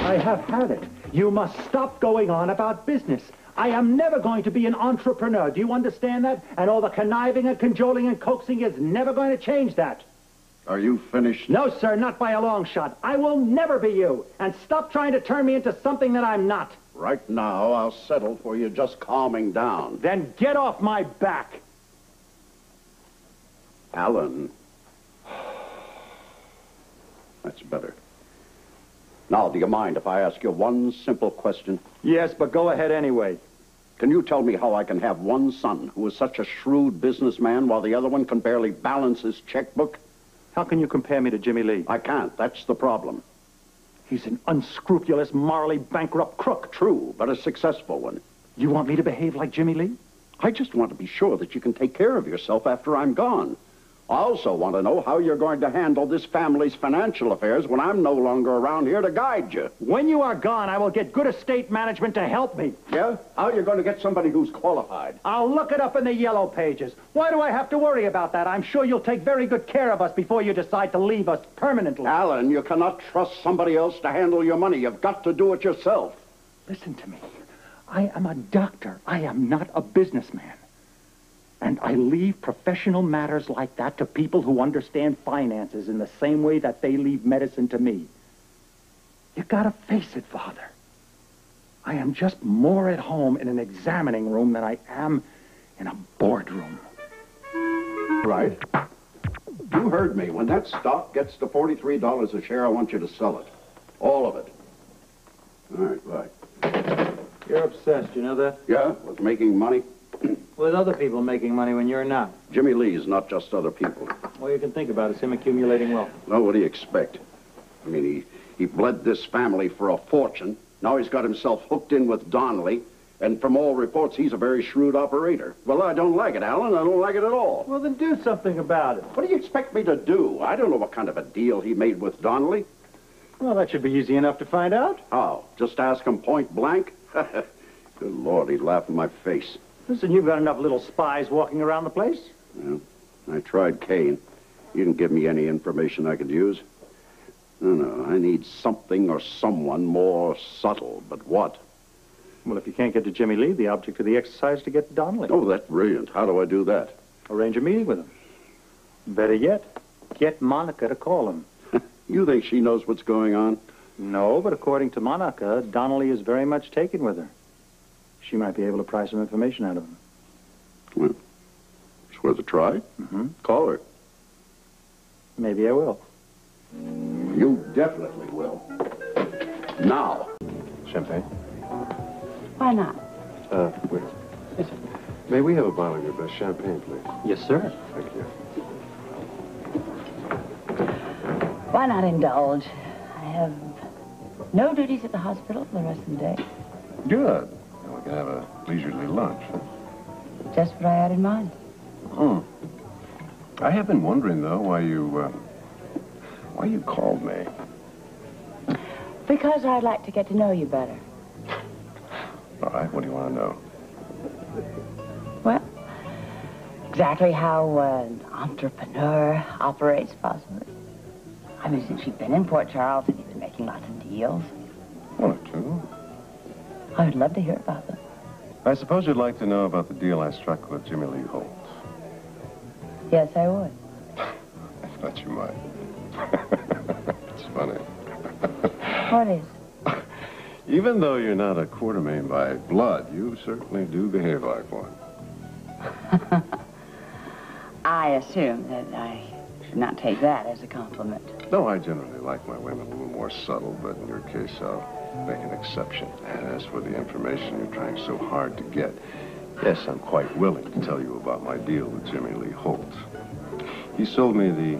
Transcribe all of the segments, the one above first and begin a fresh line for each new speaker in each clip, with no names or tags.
I have had it. You must stop going on about business. I am never going to be an entrepreneur. Do you understand that? And all the conniving and cajoling and coaxing is never going to change that.
Are you finished?
No, sir, not by a long shot. I will never be you. And stop trying to turn me into something that I'm not.
Right now, I'll settle for you just calming down.
Then get off my back.
Alan. That's better. Now, do you mind if I ask you one simple question?
Yes, but go ahead anyway.
Can you tell me how I can have one son who is such a shrewd businessman while the other one can barely balance his checkbook?
How can you compare me to Jimmy Lee?
I can't. That's the problem.
He's an unscrupulous, morally bankrupt crook.
True, but a successful one.
You want me to behave like Jimmy Lee?
I just want to be sure that you can take care of yourself after I'm gone. I also want to know how you're going to handle this family's financial affairs when I'm no longer around here to guide you.
When you are gone, I will get good estate management to help me.
Yeah? How are you going to get somebody who's qualified?
I'll look it up in the yellow pages. Why do I have to worry about that? I'm sure you'll take very good care of us before you decide to leave us permanently.
Alan, you cannot trust somebody else to handle your money. You've got to do it yourself.
Listen to me. I am a doctor. I am not a businessman. And I leave professional matters like that to people who understand finances in the same way that they leave medicine to me. You gotta face it, Father. I am just more at home in an examining room than I am in a boardroom.
Right. You heard me. When that stock gets to $43 a share, I want you to sell it. All of it. All right, right.
You're obsessed, you know that?
Yeah, with making money.
With other people making money when you're not.
Jimmy Lee's not just other people.
All you can think about is him accumulating wealth.
Well, what do you expect? I mean, he bled this family for a fortune. Now he's got himself hooked in with Donnelly. And from all reports, he's a very shrewd operator. Well, I don't like it, Alan. I don't like it at all.
Well, then do something about it.
What do you expect me to do? I don't know what kind of a deal he made with Donnelly.
Well, that should be easy enough to find out.
How? Just ask him point blank? Good Lord, he'd laugh in my face.
Listen, you've got enough little spies walking around the place.
Well, I tried Kane. He didn't give me any information I could use. No, I need something or someone more subtle. But what?
Well, if you can't get to Jimmy Lee, the object of the exercise is to get to Donnelly.
Oh, that's brilliant. How do I do that?
Arrange a meeting with him. Better yet, get Monica to call him.
You think she knows what's going on?
No, but according to Monica, Donnelly is very much taken with her. She might be able to pry some information out of him.
Well, it's worth a try.
Mm-hmm.
Call her.
Maybe I will.
You definitely will. Now.
Champagne?
Why not?
Wait. May we have a bottle of your best champagne, please?
Yes, sir.
Thank you.
Why not indulge? I have no duties at the hospital for the rest of the day.
Good. Now we can have a leisurely lunch.
Just what I had in mind.
I have been wondering, though, why you called me.
Because I'd like to get to know you better.
All right, what do you want to know?
Well, exactly how an entrepreneur operates, possibly. I mean, since you've been in Port Charles and you've been making lots of deals.
One or two.
I would love to hear about them.
I suppose you'd like to know about the deal I struck with Jimmy Lee Holt.
Yes, I would.
I thought you might. It's funny.
What is?
Even though you're not a Quartermain by blood, you certainly do behave like one.
I assume that I should not take that as a compliment.
No, I generally like my women a little more subtle, but in your case, I'll make an exception. And as for the information you're trying so hard to get, yes, I'm quite willing to tell you about my deal with Jimmy Lee Holt. He sold me the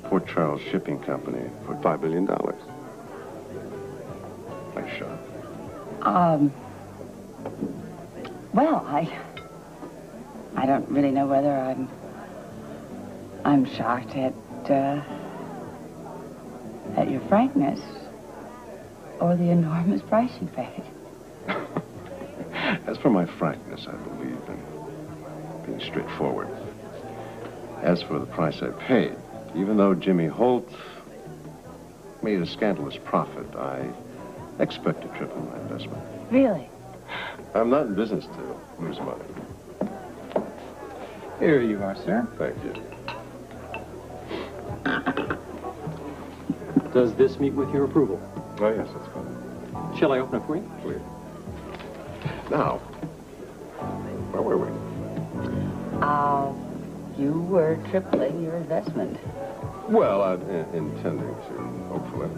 Port Charles Shipping Company for $5 billion. Nice shot.
Well, I don't really know whether I'm shocked at your frankness or the enormous price you paid.
As for my frankness, I believe in being straightforward. As for the price I paid, even though Jimmy Holt made a scandalous profit, I expect to triple my investment.
Really?
I'm not in business to lose money.
Here you are, sir.
Thank you.
Does this meet with your approval?
Oh, yes, that's fine.
Shall I open it for you?
Please. Now, where were we?
You were tripling your investment.
Well, I'm intending to, hopefully.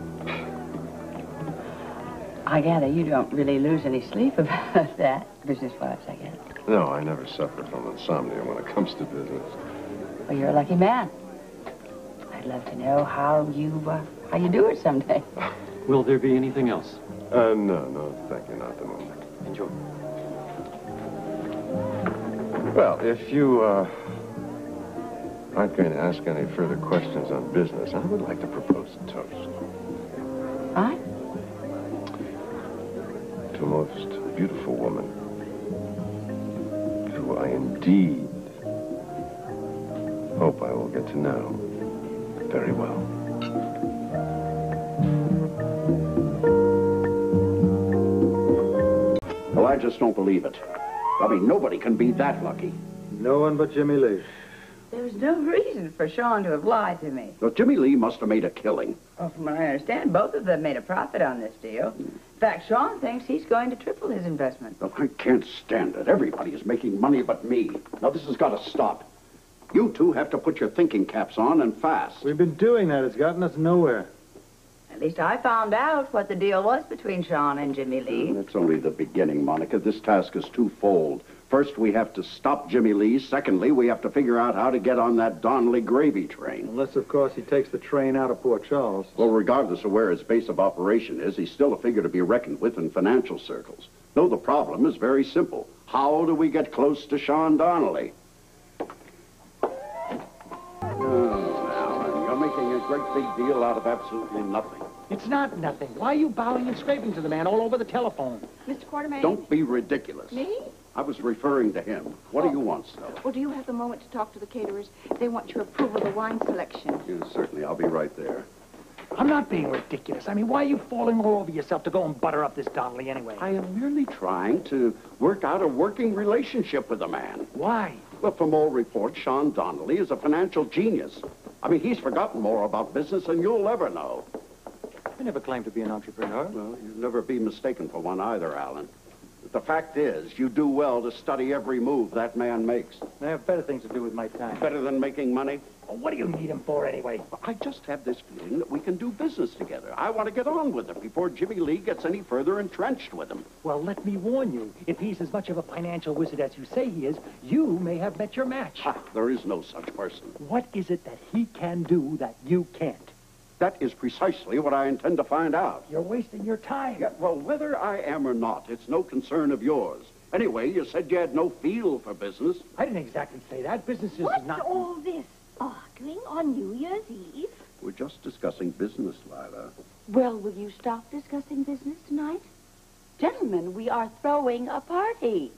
I gather you don't really lose any sleep about that, business-wise, I guess.
No, I never suffer from insomnia when it comes to business.
Well, you're a lucky man. I'd love to know how you do it someday.
Will there be anything else?
No, thank you, not at the moment.
Enjoy.
Well, if you, aren't going to ask any further questions on business, I would like to propose a toast.
Fine.
To a most beautiful woman, who I indeed hope I will get to know very well.
Well, I just don't believe it. I mean, nobody can be that lucky.
No one but Jimmy Lee.
There's no reason for Sean to have lied to me.
Well, Jimmy Lee must have made a killing.
Well, from what I understand, both of them made a profit on this deal. In fact, Sean thinks he's going to triple his investment.
Well, I can't stand it. Everybody is making money but me. Now, this has got to stop. You two have to put your thinking caps on and fast.
We've been doing that. It's gotten us nowhere.
At least I found out what the deal was between Sean and Jimmy Lee.
That's only the beginning, Monica. This task is twofold. First, we have to stop Jimmy Lee. Secondly, we have to figure out how to get on that Donnelly gravy train.
Unless, of course, he takes the train out of Port Charles.
Well, regardless of where his base of operation is, he's still a figure to be reckoned with in financial circles. Though the problem is very simple. How do we get close to Sean Donnelly? Oh, Alan, you're making a great big deal out of absolutely nothing.
It's not nothing. Why are you bowing and scraping to the man all over the telephone?
Mr. Quartermain?
Don't be ridiculous.
Me?
I was referring to him. What do you want, Stella?
Well, do you have the moment to talk to the caterers? They want your approval of the wine selection.
Yes, certainly. I'll be right there.
I'm not being ridiculous. I mean, why are you falling all over yourself to go and butter up this Donnelly anyway?
I am merely trying to work out a working relationship with the man.
Why?
Well, from all reports, Sean Donnelly is a financial genius. I mean, he's forgotten more about business than you'll ever know.
I never claimed to be an entrepreneur.
Well, you'll never be mistaken for one either, Alan. But the fact is, you do well to study every move that man makes.
I have better things to do with my time.
Better than making money.
Well, what do you need him for anyway?
I just have this feeling that we can do business together. I want to get on with it before Jimmy Lee gets any further entrenched with him.
Well, let me warn you. If he's as much of a financial wizard as you say he is, you may have met your match.
There is no such person.
What is it that he can do that you can't?
That is precisely what I intend to find out.
You're wasting your time.
Yeah, well, whether I am or not, it's no concern of yours. Anyway, you said you had no feel for business.
I didn't exactly say that. Business is
What's
not...
all this arguing on New Year's Eve?
We're just discussing business, Lila.
Well, will you stop discussing business tonight? Gentlemen, we are throwing a party.